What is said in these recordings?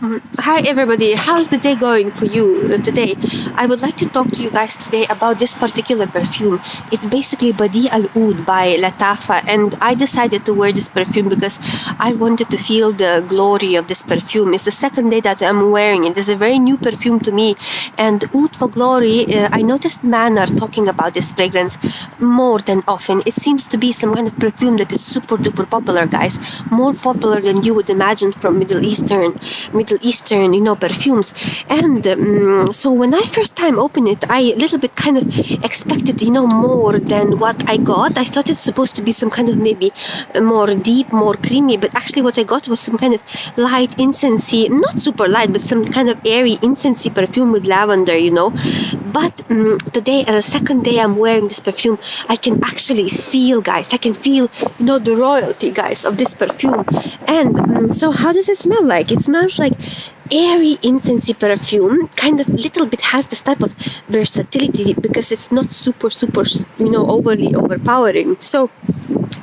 Hi everybody, how's the day going for you today? I would like to talk to you guys today about this particular perfume. It's basically Badi Al Oud by Lattafa, and I decided to wear this perfume because I wanted to feel the glory of this perfume. It's the second day that I'm wearing it. It's a very new perfume to me, and Oud for Glory, I noticed men are talking about this fragrance more than often. It seems to be some kind of perfume that is super duper popular, guys. More popular than you would imagine from Middle Eastern, perfumes. And so when I first time opened it, I little bit kind of expected, more than what I got. I thought it's supposed to be some kind of maybe more deep, more creamy, but actually what I got was some kind of light incensey, not super light, but some kind of airy incensey perfume with lavender, But today, as a second day I'm wearing this perfume, I can actually feel, guys, the royalty, guys, of this perfume. And so how does it smell like? It smells like airy incensey perfume, kind of little bit has this type of versatility because it's not super overly overpowering. So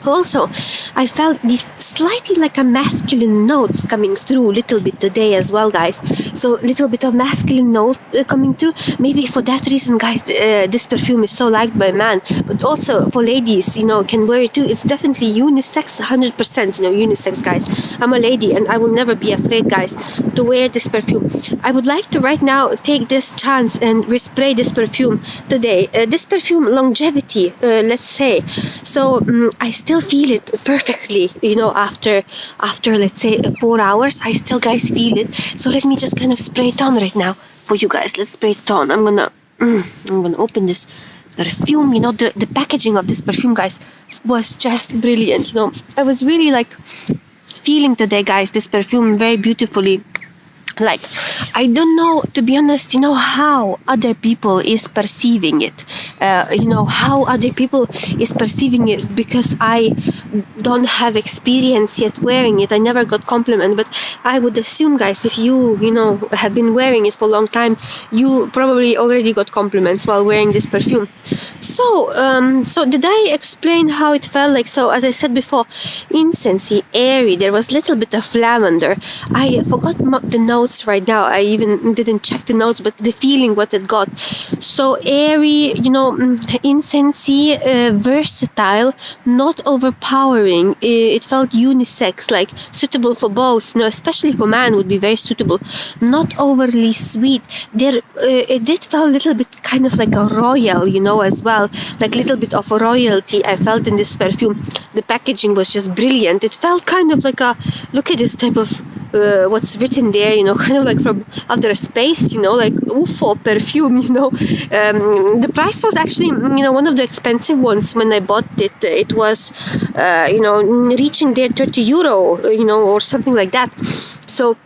also I felt these slightly like a masculine notes coming through little bit today as well, guys. So little bit of masculine note coming through. Maybe for that reason, guys, this perfume is so liked by men, but also for ladies, can wear it too. It's definitely unisex, 100%, unisex, guys. I'm a lady and I will never be afraid, guys, to wear this perfume. I would like to right now take this chance and respray this perfume today. This perfume longevity, let's say. So I still feel it perfectly, after let's say 4 hours. I still, guys, feel it. So let me just kind of spray it on right now for you guys. Let's spray it on. I'm gonna open this perfume. The packaging of this perfume, guys, was just brilliant. I was really like feeling today, guys, this perfume very beautifully. Like, I don't know, to be honest, how other people is perceiving it. How other people is perceiving it, because I don't have experience yet wearing it. I never got compliment, but I would assume, guys, if you, have been wearing it for a long time, you probably already got compliments while wearing this perfume. So did I explain how it felt like? So as I said before, incensey, airy, there was little bit of lavender. I forgot the notes right now. I even didn't check the notes, but the feeling what it got. So airy, incensey, versatile, not overpowering. It felt unisex, like suitable for both, especially for man would be very suitable. Not overly sweet. It did feel a little bit kind of like a royal, as well, like little bit of royalty I felt in this perfume. The packaging was just brilliant. It felt kind of like look at this type of what's written there, kind of like from outer space, like UFO perfume, The price was actually, one of the expensive ones when I bought it. It was, reaching there 30 euro, or something like that. So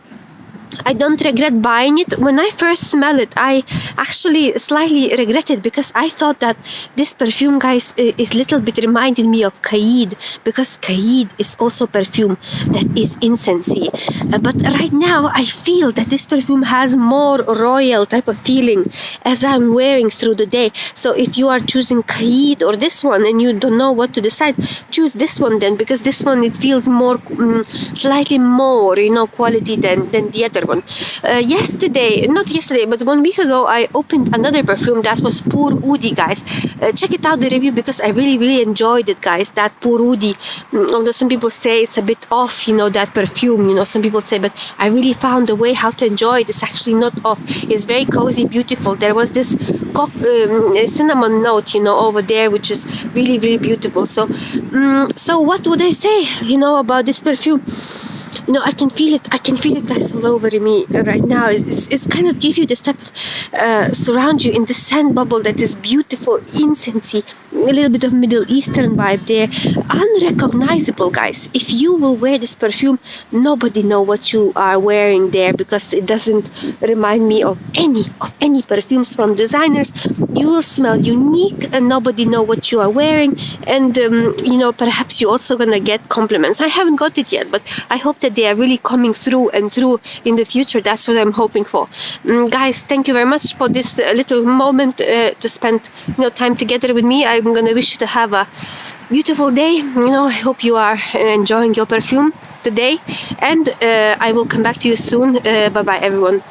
I don't regret buying it. When I first smelled it, I actually slightly regretted, because I thought that this perfume, guys, is little bit reminded me of Caid, because Caid is also perfume that is incensey. But right now, I feel that this perfume has more royal type of feeling as I'm wearing through the day. So if you are choosing Caid or this one and you don't know what to decide, choose this one then, because this one, it feels more, slightly more, quality than the other one. Not yesterday, but 1 week ago, I opened another perfume that was Pour Oudi, guys. Check it out, the review, because I really enjoyed it, guys. That Pour Oudi, although some people say it's a bit off, that perfume, some people say, but I really found a way how to enjoy it. It's actually not off. It's very cozy, beautiful. There was this cinnamon note, over there, which is really beautiful. So what would I say, about this perfume? I can feel it, guys, all over me right now. It's kind of give you this type of surround you in the sand bubble that is beautiful, incensey, a little bit of Middle Eastern vibe there, unrecognizable, guys. If you will wear this perfume, nobody know what you are wearing there, because it doesn't remind me of any perfumes from designers. You will smell unique and nobody know what you are wearing, and perhaps you also gonna get compliments. I haven't got it yet, but I hope that they are really coming through in the future. That's what I'm hoping for. Guys, thank you very much for this little moment to spend time together with me. I I'm gonna wish you to have a beautiful day. I hope you are enjoying your perfume today, and I will come back to you soon. Bye bye, everyone.